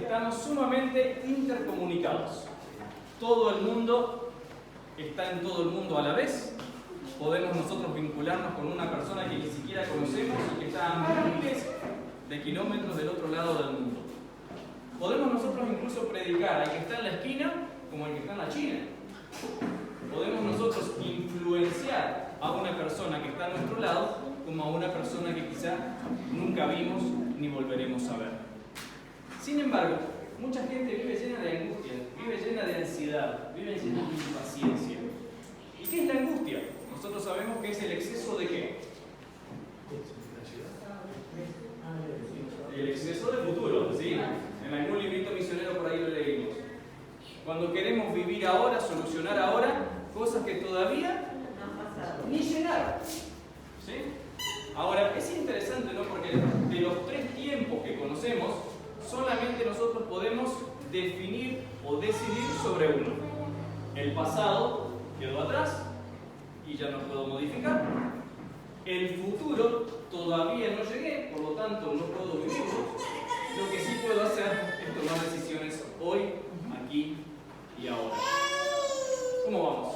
estamos sumamente intercomunicados. Todo el mundo está en todo el mundo a la vez. Podemos nosotros vincularnos con una persona que ni siquiera conocemos y que está a miles de kilómetros del otro lado del mundo. Podemos nosotros incluso predicar al que está en la esquina como al que está en la China. Podemos nosotros influenciar a una persona que está a nuestro lado como a una persona que quizá nunca vimos ni volveremos a ver. Sin embargo, mucha gente vive llena de angustia, vive llena de ansiedad, vive llena de impaciencia. ¿Y qué es la angustia? Nosotros sabemos que es el exceso de ¿qué? El exceso de futuro, ¿sí? En algún librito misionero por ahí lo leímos. Cuando queremos vivir ahora, solucionar ahora, cosas que todavía ni llegaron. ¿Sí? Ahora, es interesante, ¿no? Porque de los 3 tiempos que conocemos, solamente nosotros podemos definir o decidir sobre uno. El pasado quedó atrás y ya no puedo modificar. El futuro todavía no llegué, por lo tanto no puedo vivirlo. Lo que sí puedo hacer es tomar decisiones hoy, aquí y ahora. ¿Cómo vamos?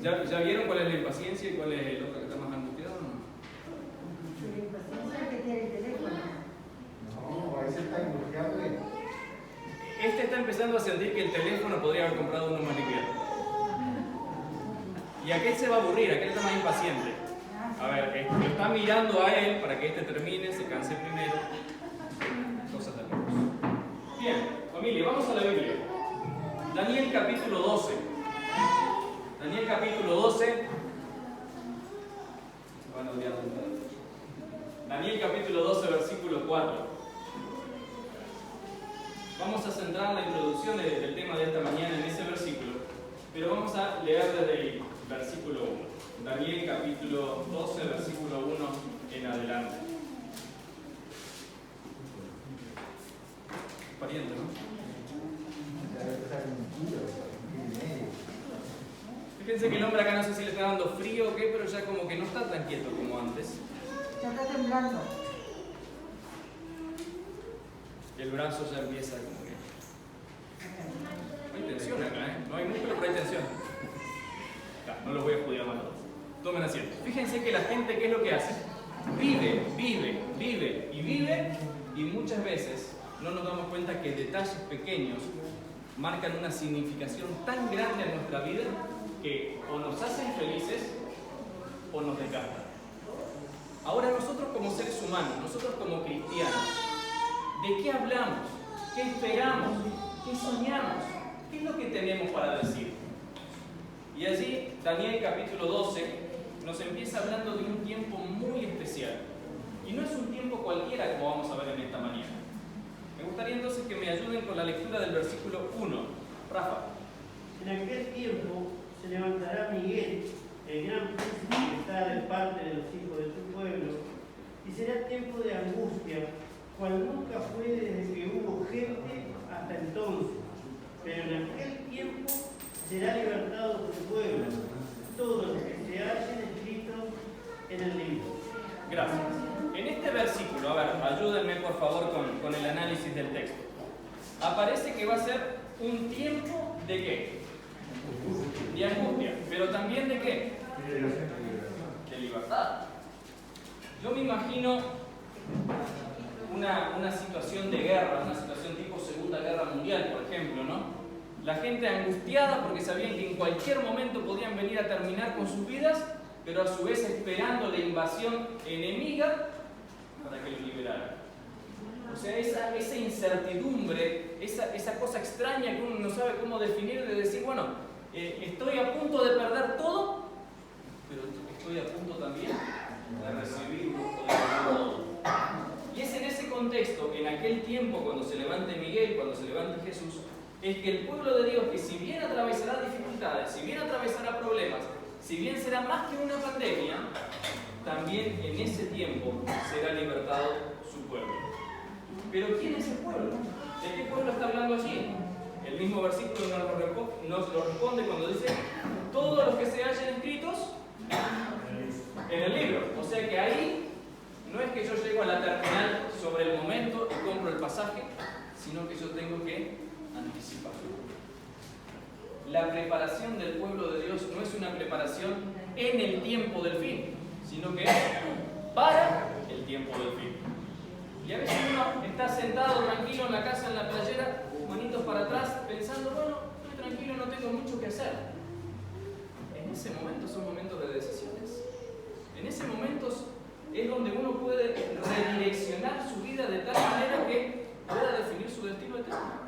¿Ya vieron cuál es la impaciencia y cuál es el otro que está más angustiado? ¿No? La impaciencia que tiene el teléfono. No, a veces está angustiado. Este está empezando a sentir que el teléfono podría haber comprado uno más liviano. Y aquel se va a aburrir, aquel está más impaciente. A ver, lo está mirando a él para que este termine, se canse primero. Cosas de locos. Bien, familia, vamos a la Biblia. Daniel capítulo 12. Daniel capítulo 12. Van a odiar. Daniel capítulo 12, versículo 4. Vamos a centrar la introducción del tema de esta mañana en ese versículo, pero vamos a leer desde el versículo 1. Daniel capítulo 12, versículo 1 en adelante. Pariente, ¿no? Fíjense que el hombre acá no sé si le está dando frío o qué, pero ya como que no está tan quieto como antes. Ya está temblando. El brazo ya empieza como que... Hay tensión acá, ¿eh? No hay músculo, pero hay tensión. No los voy a estudiar más. Tomen asiento. Fíjense que la gente, ¿qué es lo que hace? Vive, y muchas veces no nos damos cuenta que detalles pequeños marcan una significación tan grande en nuestra vida que o nos hacen felices o nos desgastan. Ahora nosotros como seres humanos, nosotros como cristianos, ¿de qué hablamos? ¿Qué esperamos? ¿Qué soñamos? ¿Qué es lo que tenemos para decir? Y allí, Daniel capítulo 12 nos empieza hablando de un tiempo muy especial. Y no es un tiempo cualquiera como vamos a ver en esta mañana. Me gustaría entonces que me ayuden con la lectura del versículo 1. Rafa. En aquel tiempo se levantará Miguel, el gran príncipe que está de parte de los hijos de tu pueblo, y será tiempo de angustia, cual nunca fue desde que hubo gente hasta entonces. Pero en aquel tiempo será libertado tu pueblo, todos los que se hallen escritos en el libro. Gracias. En este versículo, a ver, ayúdenme por favor con el análisis del texto. Aparece que va a ser un tiempo de ¿qué? De angustia, pero también de ¿qué? De libertad. Yo me imagino una situación de guerra, una situación tipo Segunda Guerra Mundial, por ejemplo, ¿no? La gente angustiada porque sabían que en cualquier momento podían venir a terminar con sus vidas, pero a su vez esperando la invasión enemiga para que los liberaran. O sea, esa incertidumbre, esa cosa extraña que uno no sabe cómo definir, de decir, bueno, estoy a punto de perder todo, pero estoy a punto también de recibir todo. Y es en ese contexto, en aquel tiempo, cuando se levante Miguel, cuando se levante Jesús, es que el pueblo de Dios, que si bien atravesará dificultades, si bien atravesará problemas, si bien será más que una pandemia, también en ese tiempo será libertado su pueblo. Pero ¿quién es el pueblo? ¿De qué pueblo está hablando allí? El mismo versículo nos lo responde cuando dice: todos los que se hallen escritos en el libro. O sea que ahí no es que yo llego a la terminal sobre el momento y pasaje, sino que yo tengo que anticiparlo. La preparación del pueblo de Dios no es una preparación en el tiempo del fin, sino que es para el tiempo del fin. Y a veces uno está sentado tranquilo en la casa, en la playera, manitos para atrás, pensando, bueno, estoy tranquilo, no tengo mucho que hacer. En ese momento son momentos de decisiones. En ese momento es donde uno puede redireccionar su vida de tal manera que pueda definir su destino eterno.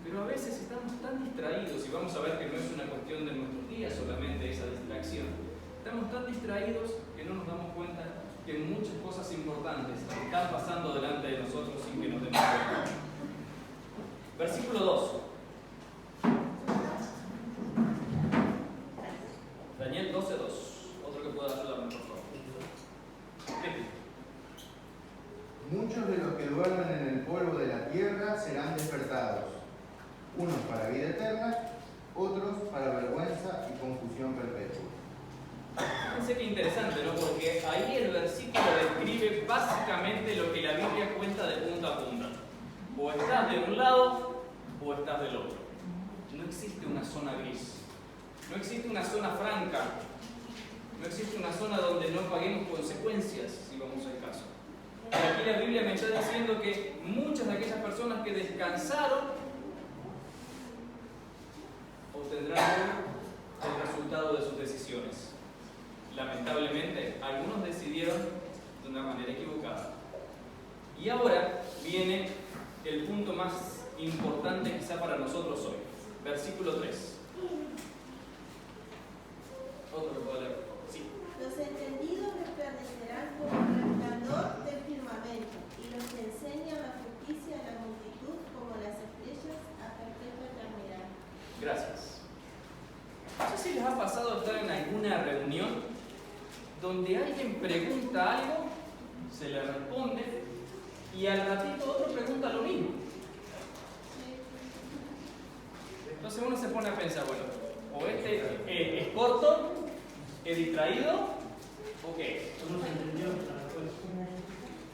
Pero a veces estamos tan distraídos, y vamos a ver que no es una cuestión de nuestros días solamente esa distracción, estamos tan distraídos que no nos damos cuenta que muchas cosas importantes están pasando delante de nosotros sin que nos demos cuenta. Versículo 2. Daniel 12:2. Otro que pueda ayudarme, por favor. Muchos de los que duermen en el polvo de la tierra serán despertados, unos para vida eterna, otros para vergüenza y confusión perpetua. Fíjense qué interesante, ¿no? Porque ahí el versículo describe básicamente lo que la Biblia cuenta de punta a punta. O estás de un lado o estás del otro. No existe una zona gris. No existe una zona franca. No existe una zona donde no paguemos consecuencias, si vamos al caso. Y aquí la Biblia me está diciendo que muchas de aquellas personas que descansaron obtendrán el resultado de sus decisiones. Lamentablemente, algunos decidieron de una manera equivocada. Y ahora viene el punto más importante quizá para nosotros hoy. Versículo 3. Otro que pueda leer. Sí. Los entendidos resplandecerán como el resplandor del firmamento, y los que enseñan la justicia a la multitud como las estrellas a perpetua eternidad. Gracias. No sé si les ha pasado estar en alguna reunión donde alguien pregunta algo, se le responde, y al ratito otro pregunta lo mismo. Entonces uno se pone a pensar, bueno, o este es corto, es distraído, o qué. No se entendió la respuesta.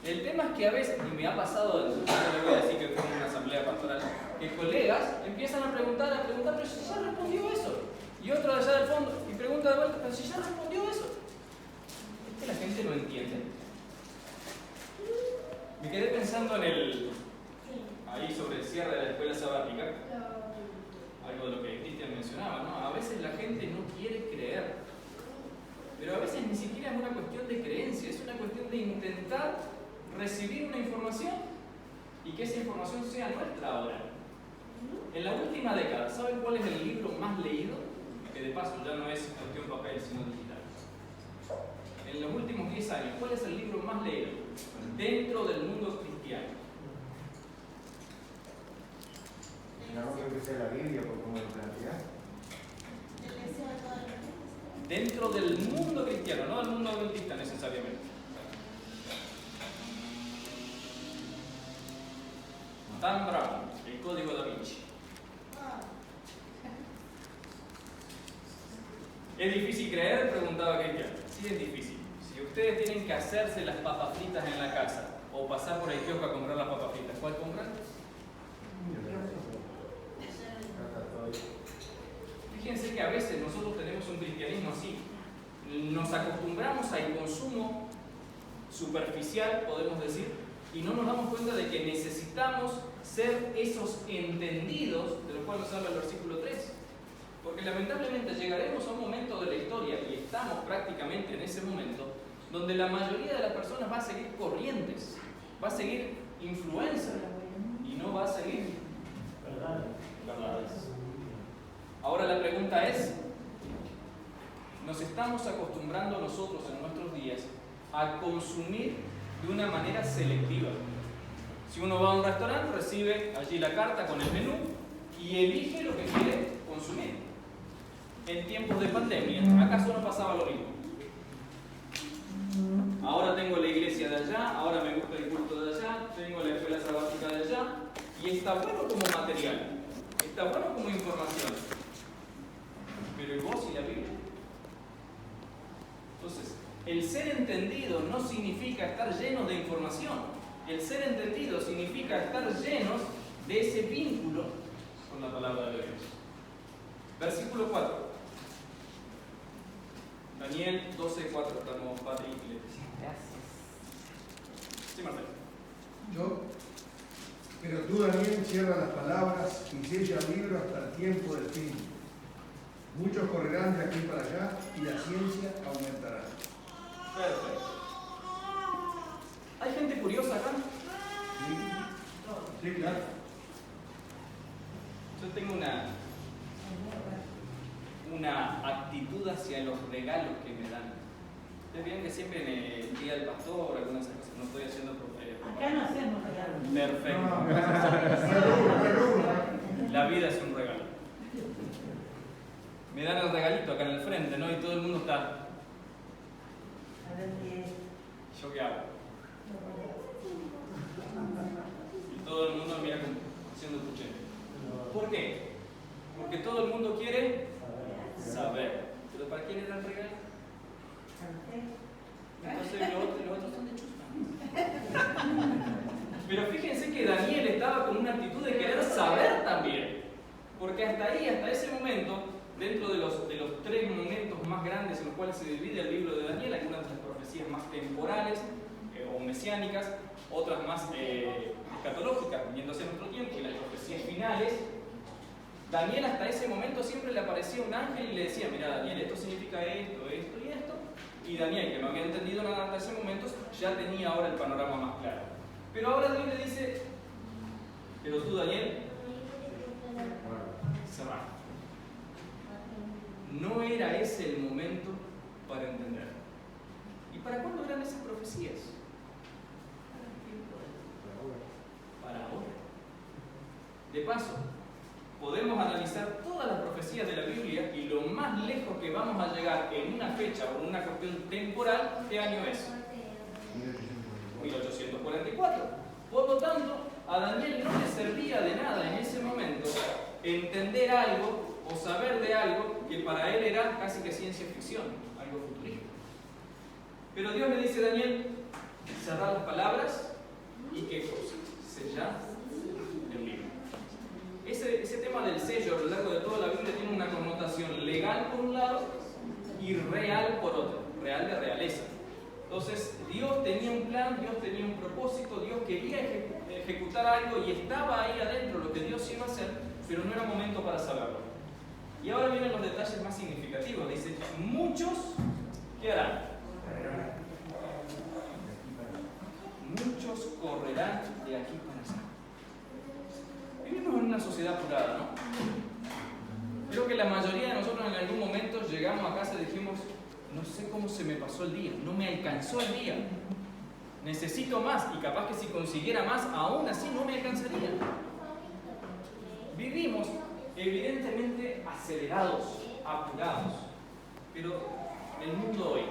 El tema es que a veces, y me ha pasado, no le voy a decir que fue en una asamblea pastoral, que colegas empiezan a preguntar, pero si ya respondió eso. Y otro de allá del fondo, y pregunta de vuelta, pero si ya respondió eso. Es que la gente no entiende. Me quedé pensando ahí sobre el cierre de la escuela sabática, algo de lo que Cristian mencionaba, ¿no? A veces la gente no quiere creer, pero a veces ni siquiera es una cuestión de creencia, es una cuestión de intentar recibir una información y que esa información sea nuestra ahora. En la última década, ¿saben cuál es el libro más leído? Que de paso ya no es cuestión papel, sino digital. En los últimos 10 años, ¿cuál es el libro más leído dentro del mundo cristiano? No creo que sea la Biblia por cómo lo plantea. El deseo de todas las gentes. Dentro del mundo cristiano, no del mundo adventista necesariamente. Dan Brown, el Código Da Vinci. ¿Es difícil creer? Preguntaba Cristian. Sí, es difícil. Si ustedes tienen que hacerse las papas fritas en la casa o pasar por el kiosco a comprar las papas fritas, ¿cuál compran? Fíjense que a veces nosotros tenemos un cristianismo así. Nos acostumbramos al consumo superficial, podemos decir, y no nos damos cuenta de que necesitamos ser esos entendidos de los cuales nos habla el versículo 3. Porque lamentablemente llegaremos a un momento de la historia, y estamos prácticamente en ese momento, donde la mayoría de las personas va a seguir corrientes, va a seguir influencers, y no va a seguir verdades. Ahora la pregunta es, ¿nos estamos acostumbrando nosotros en nuestros días a consumir de una manera selectiva? Si uno va a un restaurante, recibe allí la carta con el menú y elige lo que quiere consumir. En tiempos de pandemia, ¿acaso no pasaba lo mismo? Ahora tengo la iglesia de allá, ahora me gusta el culto de allá, tengo la escuela sabática de allá, y está bueno como material, está bueno como información. Pero ¿y vos y la Biblia? Entonces, el ser entendido no significa estar lleno de información. El ser entendido significa estar llenos de ese vínculo con la palabra de Dios. Versículo 4. Daniel 12:4. Estamos Patrick y Leticia. Gracias. Sí, Marcelo. Yo, pero tú, Daniel, cierra las palabras y sella el libro hasta el tiempo del fin. Muchos correrán de aquí para allá y la ciencia aumentará. Perfecto. ¿Hay gente curiosa acá? Sí, claro. Yo tengo una actitud hacia los regalos que me dan. Ustedes vieron que siempre en el día del pastor, algunas de esas cosas, no estoy haciendo Acá no hacemos regalos. perfecto. La vida es un regalo. Me dan el regalito acá en el frente, ¿no? Y todo el mundo está. A ver qué es. ¿Yo qué hago? Y todo el mundo mira como haciendo puchero. ¿Por qué? Porque todo el mundo quiere saber. ¿Pero para quién era el regalo? Entonces los otros son de chusma. Pero fíjense que Daniel estaba con una actitud de querer saber también. Porque hasta ahí, hasta ese momento, dentro de los tres momentos más grandes en los cuales se divide el libro de Daniel, algunas de las profecías más temporales o mesiánicas, otras más escatológicas, viniendo hacia nuestro tiempo, y las profecías finales, Daniel hasta ese momento siempre le aparecía un ángel y le decía: mira, Daniel, esto significa esto, esto y esto. Y Daniel, que no había entendido nada hasta ese momento, ya tenía ahora el panorama más claro. Pero ahora Dios le dice: pero tú, Daniel, cerrá. No era ese el momento para entender. ¿Y para cuándo eran esas profecías? Para ahora. De paso, podemos analizar todas las profecías de la Biblia y lo más lejos que vamos a llegar en una fecha o en una cuestión temporal, ¿qué año es? 1844. Por lo tanto, a Daniel no le servía de nada en ese momento entender algo o saber de algo que para él era casi que ciencia ficción, algo futurista. Pero Dios le dice a Daniel: cerrar las palabras y ¿qué cosa? Sellar el libro. Ese tema del sello a lo largo de toda la Biblia tiene una connotación legal por un lado y real por otro, real de realeza. Entonces, Dios tenía un plan, Dios tenía un propósito, Dios quería ejecutar algo y estaba ahí adentro lo que Dios iba a hacer, pero no era momento para saberlo. Y ahora vienen los detalles más significativos. Dice: muchos, ¿qué harán? Muchos correrán de aquí para allá. Vivimos en una sociedad apurada, ¿no? Creo que la mayoría de nosotros en algún momento llegamos a casa y dijimos: no sé cómo se me pasó el día, no me alcanzó el día, necesito más, y capaz que si consiguiera más, aún así no me alcanzaría. Vivimos evidentemente acelerados, apurados, pero el mundo hoy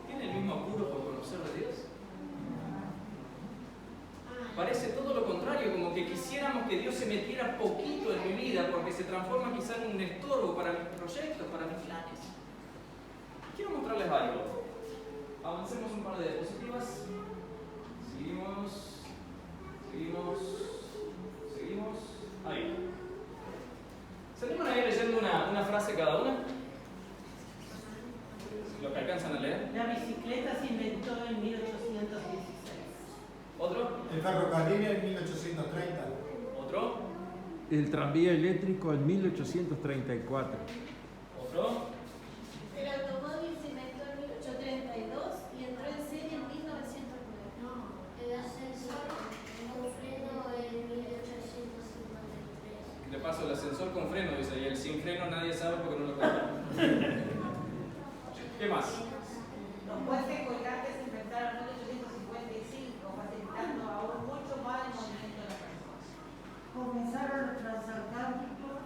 ¿tiene el mismo apuro por conocer a Dios? Parece todo lo contrario, como que quisiéramos que Dios se metiera poquito en mi vida porque se transforma quizá en un estorbo para mis proyectos, para mis planes. Quiero mostrarles algo. Avancemos un par de diapositivas. Seguimos. Ahí. ¿Se animan a ir leyendo una frase cada una? ¿Lo que alcanzan a leer? La bicicleta se inventó en 1816. ¿Otro? El ferrocarril en 1830. ¿Otro? El tranvía eléctrico en 1834. ¿Otro? El automóvil se inventó en 1832 y entró en serie en 1909. No, el ascensor con freno en 1853. De paso, el ascensor con freno, dice, y el sin freno nadie sabe porque no lo cuenta. ¿Qué más? Los puentes colgantes se inventaron en 1855, facilitando aún mucho más el movimiento de las personas. Comenzaron los transatlánticos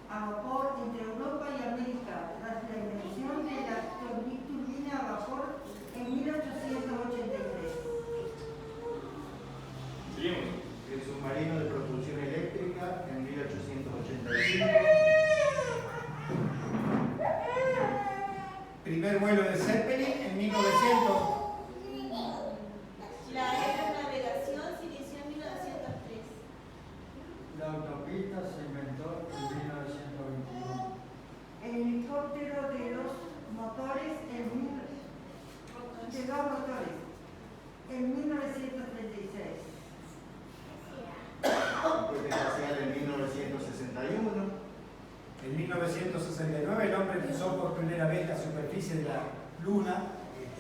a vapor entre Europa y América tras la invención de la turbina a vapor en 1883. Seguimos. El submarino de propulsión eléctrica en 1885. Primer vuelo de superficie de la Luna.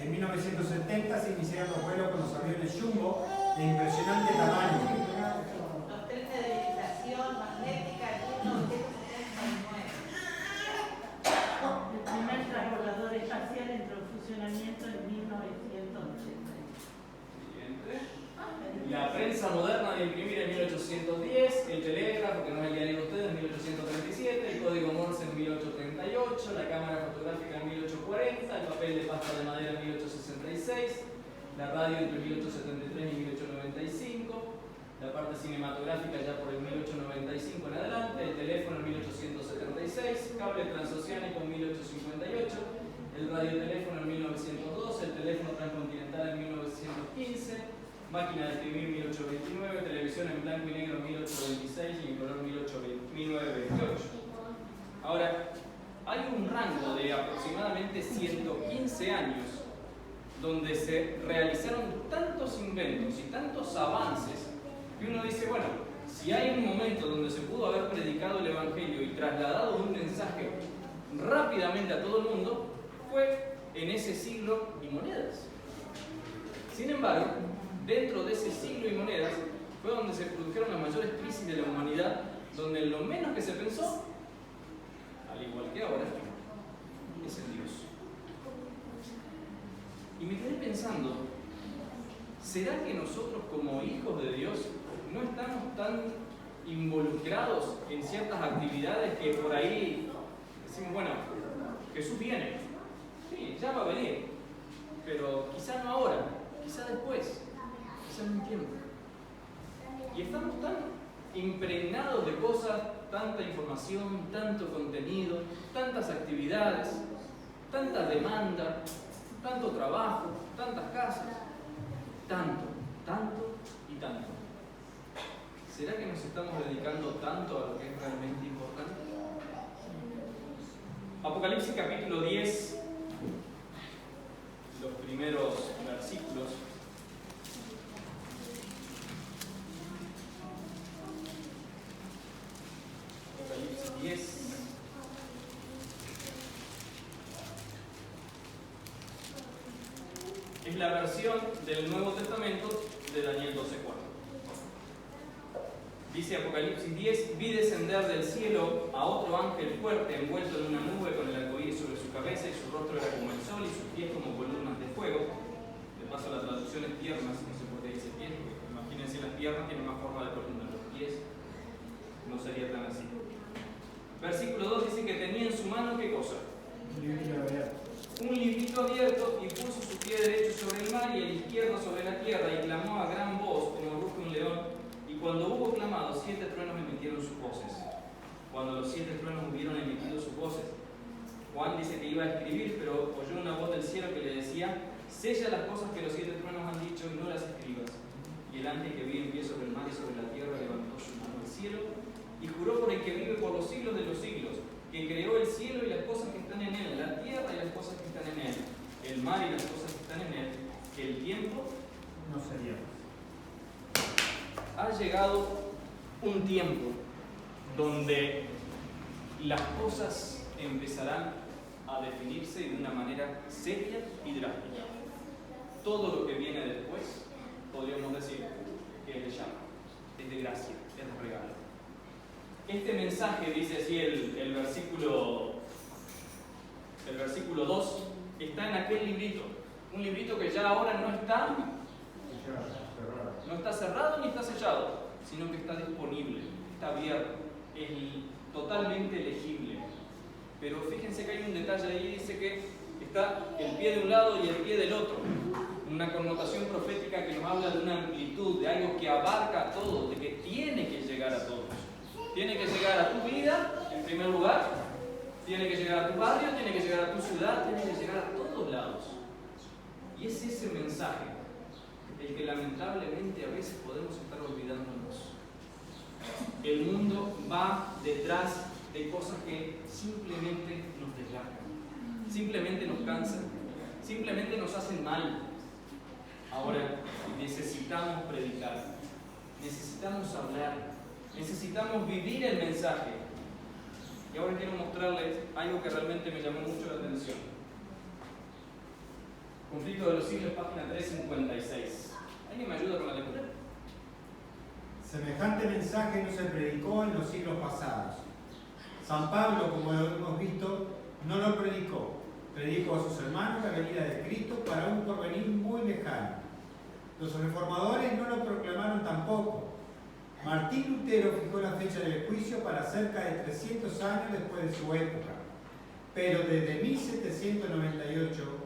En 1970 se iniciaron los vuelos con los aviones Jumbo de impresionante tamaño. Los trenes de levitación magnética en 1979. El primer transbordador espacial entró en funcionamiento en 1980. La prensa moderna de imprimir en 1810, el telégrafo, que no es el diario de ustedes, en 1837, el código Morse en 1838, la cámara fotográfica en 1840, el papel de pasta de madera en 1866, la radio entre 1873 y 1895, la parte cinematográfica ya por el 1895 en adelante, el teléfono en 1876, cable transoceánico en 1858, el radioteléfono en 1912, el teléfono transcontinental en 1915, máquina de escribir 1829, televisión en blanco y negro 1826 y en color 1928. Ahora, hay un rango de aproximadamente 115 años donde se realizaron tantos inventos y tantos avances que uno dice, bueno, si hay un momento donde se pudo haber predicado el Evangelio y trasladado un mensaje rápidamente a todo el mundo, fue en ese siglo y monedas. Sin embargo, dentro de ese siglo y monedas fue donde se produjeron las mayores crisis de la humanidad, donde lo menos que se pensó, al igual que ahora, es en Dios. Y me quedé pensando, ¿será que nosotros como hijos de Dios no estamos tan involucrados en ciertas actividades que por ahí decimos, bueno, Jesús viene, sí, ya va a venir, pero quizá no ahora, quizá después, quizá en un tiempo? Y estamos tan impregnados de cosas, tanta información, tanto contenido, tantas actividades, tanta demanda, tanto trabajo, tantas casas, tanto y tanto. ¿Será que nos estamos dedicando tanto a lo que es realmente importante? Apocalipsis capítulo 10, los primeros versículos. Apocalipsis 10. Es la versión del Nuevo Testamento de Daniel 12:4. Dice Apocalipsis 10, vi descender del cielo a otro ángel fuerte envuelto en una nube con el arcoíris sobre su cabeza y su rostro era como el sol y sus pies como columnas de fuego. De paso la traducción es piernas, no sé por qué dice pies, porque imagínense las piernas tienen más forma de columna, los pies no sería tan así. Versículo 2 dice que tenía en su mano ¿qué cosa? Un librito abierto y puso su pie derecho sobre el mar y el izquierdo sobre la tierra y clamó a gran voz como ruge un león. Y cuando hubo clamado, 7 truenos emitieron sus voces. Cuando los 7 truenos hubieron emitido sus voces, Juan dice que iba a escribir, pero oyó una voz del cielo que le decía: sella las cosas que los 7 truenos han dicho y no las escribas. Y el ángel que vi en pie sobre el mar y sobre la tierra levantó su mano al cielo y juró por el que vive por los siglos de los siglos, que creó el cielo y las cosas que están en él, la tierra y las cosas que están en él, el mar y las cosas que están en él, que el tiempo No sería. ha llegado un tiempo donde las cosas empezarán a definirse de una manera seria y drástica. Todo lo que viene después, podríamos decir que es de llama, es de gracia, es de regalo. Este mensaje, dice así el versículo 2, está en aquel librito, un librito que ya ahora no está cerrado ni está sellado, sino que está disponible, está abierto, es totalmente legible. Pero fíjense que hay un detalle ahí, dice que está el pie de un lado y el pie del otro, una connotación profética que nos habla de una amplitud, de algo que abarca a todos, de que tiene que llegar a todos. Tiene que llegar a tu vida, en primer lugar, tiene que llegar a tu barrio, tiene que llegar a tu ciudad, tiene que llegar a todos lados. Y es ese mensaje el que lamentablemente a veces podemos estar olvidándonos. El mundo va detrás de cosas que simplemente nos desgastan, simplemente nos cansan, simplemente nos hacen mal. Ahora necesitamos predicar, necesitamos hablar, necesitamos vivir el mensaje. Y ahora quiero mostrarles algo que realmente me llamó mucho la atención. Conflicto de los siglos, página 356. ¿Alguien me ayuda con la lectura? Semejante mensaje no se predicó en los siglos pasados. San Pablo, como hemos visto, no lo predicó. Predicó a sus hermanos la venida de Cristo para un porvenir muy lejano. Los reformadores no lo proclamaron tampoco. Martín Lutero fijó la fecha del juicio para cerca de 300 años después de su época. Pero desde 1798,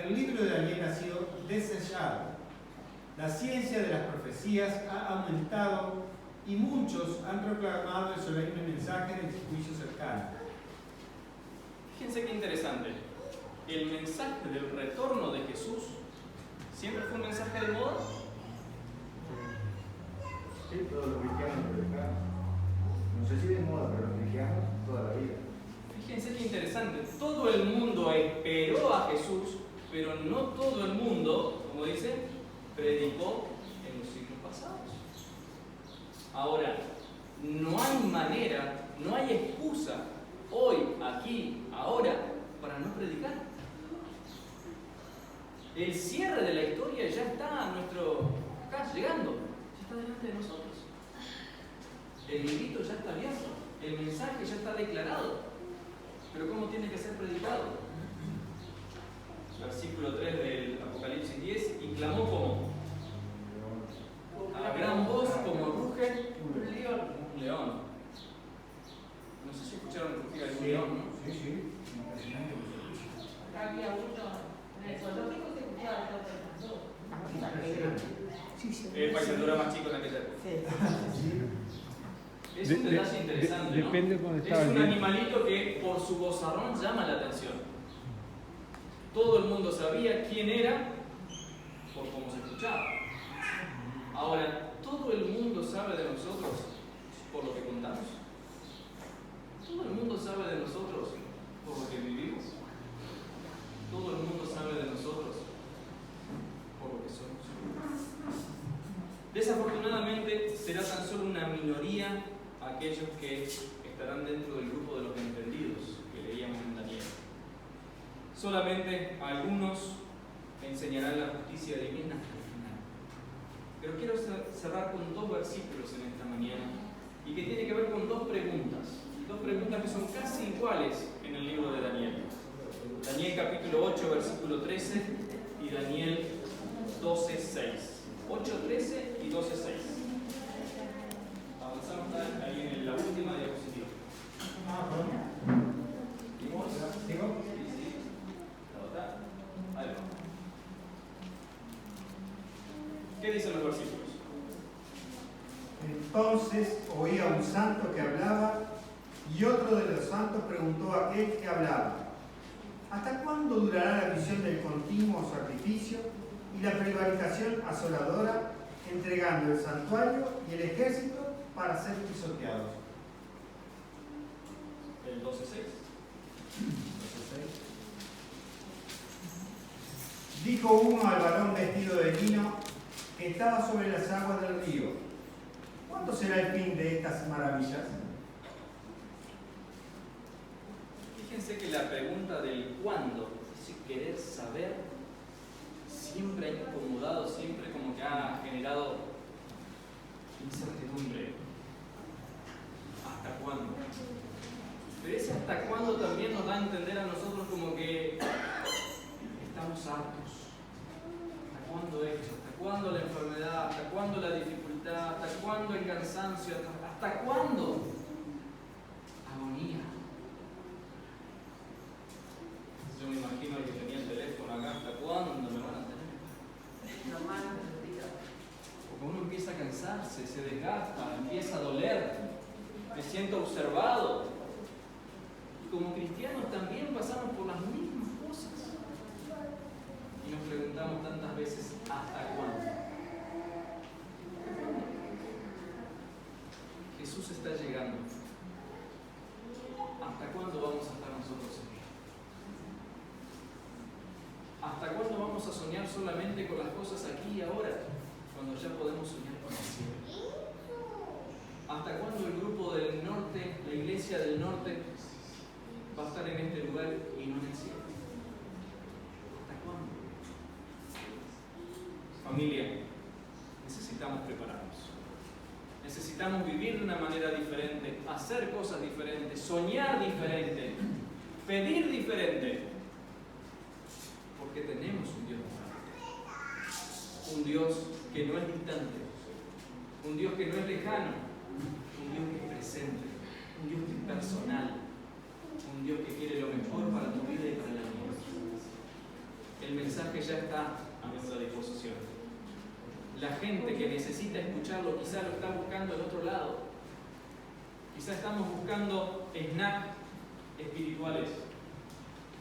el libro de Daniel ha sido desechado. La ciencia de las profecías ha aumentado y muchos han proclamado el solemne mensaje del juicio cercano. Fíjense qué interesante. El mensaje del retorno de Jesús siempre fue un mensaje de moda. Sí, todos los cristianos lo predicaron. No sé si de moda, pero los cristianos toda la vida. Fíjense qué interesante. Todo el mundo esperó a Jesús, pero no todo el mundo, como dice, predicó en los siglos pasados. Ahora, no hay manera, no hay excusa hoy, aquí, ahora, para no predicar. El cierre de la historia ya está acá llegando, ya está delante de nosotros. El librito ya está abierto, el mensaje ya está declarado. Pero ¿cómo tiene que ser predicado? Versículo 3 del Apocalipsis 10, y clamó como a gran voz, como ruge un león. Un león. No sé si escucharon rugir algún león, ¿no? Sí, sí. Acá había uno, en el zoológico se escuchaba el toque de las El paisano era más chico en aquella época. Es un detalle interesante, ¿no? Depende de dónde Es estaba el un viento. animalito que por su vozarrón llama la atención. Todo el mundo sabía quién era por cómo se escuchaba. Ahora, ¿todo el mundo sabe de nosotros por lo que contamos? ¿Todo el mundo sabe de nosotros por lo que vivimos? ¿Todo el mundo sabe de nosotros por lo que somos? Desafortunadamente, será tan solo una minoría aquellos que estarán dentro del grupo de los entendidos que leíamos en Daniel. Solamente algunos enseñarán la justicia divina hasta el final. Pero quiero cerrar con dos versículos en esta mañana y que tiene que ver con dos preguntas que son casi iguales en el libro de Daniel. Daniel capítulo 8, versículo 13 y Daniel 12, 6. 8, 13 y 12, 6. Avanzamos ahí en la última diapositiva. ¿Sigo? Sí. La otra. Ahí va. ¿Qué dicen los versículos? Entonces oía un santo que hablaba y otro de los santos preguntó a aquel que hablaba: ¿hasta cuándo durará la visión del continuo sacrificio y la prevaricación asoladora, entregando el santuario y el ejército para ser pisoteados? El 12.6. Dijo uno al varón vestido de lino que estaba sobre las aguas del río: ¿cuándo será el fin de estas maravillas? Fíjense que la pregunta del cuándo, ese querer saber, siempre ha incomodado, siempre como que ha generado incertidumbre. ¿Hasta cuándo? Pero ese hasta cuándo también nos da a entender a nosotros como que estamos hartos. ¿Hasta cuándo esto? ¿Hasta cuándo la enfermedad? ¿Hasta cuándo la dificultad? ¿Hasta cuándo el cansancio? ¿Hasta cuándo? Agonía. Yo me imagino que tenía el teléfono acá, ¿hasta cuándo me van a tener? Porque uno empieza a cansarse, se desgasta, empieza a doler, me siento observado. Y como cristianos también pasamos por las mismas cosas. Y nos preguntamos tantas veces, ¿hasta cuándo? Jesús está llegando. ¿Hasta cuándo vamos a estar nosotros aquí? ¿Hasta cuándo vamos a soñar solamente con las cosas aquí y ahora, cuando ya podemos soñar con el cielo? ¿Hasta cuándo el grupo del norte, la iglesia del norte, va a estar en este lugar y no en el cielo? ¿Hasta cuándo? Familia, necesitamos prepararnos. Necesitamos vivir de una manera diferente, hacer cosas diferentes, soñar diferente, pedir diferente. Porque tenemos un Dios diferente. Un Dios que no es distante. Un Dios que no es lejano. Un Dios que es presente. Un Dios que es personal. Un Dios que quiere lo mejor para tu vida y para la mía. El mensaje ya está a nuestra disposición. La gente que necesita escucharlo quizá lo está buscando al otro lado. Quizá estamos buscando snacks espirituales.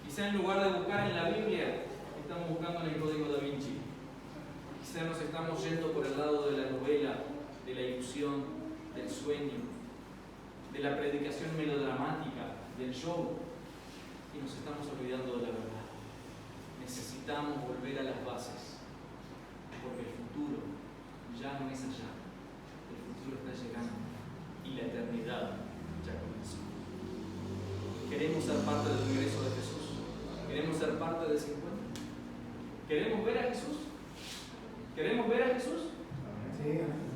Quizá en lugar de buscar en la Biblia, estamos buscando en el Código Da Vinci. Quizá nos estamos yendo por el lado de la novela, de la ilusión, del sueño, de la predicación melodramática, del show, y nos estamos olvidando de la verdad. Necesitamos volver a las bases, porque el futuro ya no es allá, el futuro está llegando y la eternidad ya comenzó. Queremos ser parte del regreso de Jesús, queremos ser parte del 50. ¿Queremos ver a Jesús? ¿Queremos ver a Jesús?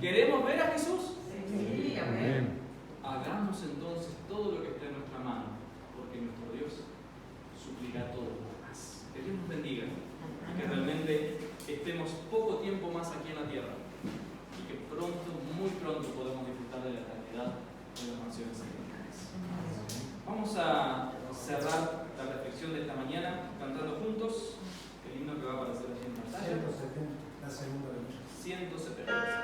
¿Queremos ver a Jesús? Sí, amén. Hagamos entonces todo lo que esté en nuestra mano, porque nuestro Dios suplirá todo lo demás. Que Dios nos bendiga y que realmente estemos poco tiempo más aquí en la tierra y que pronto, muy pronto, podamos disfrutar de la eternidad en las mansiones celestiales. Vamos a cerrar la reflexión de esta mañana cantando juntos el himno que va a aparecer aquí en pantalla. 170, la segunda lectura. 170.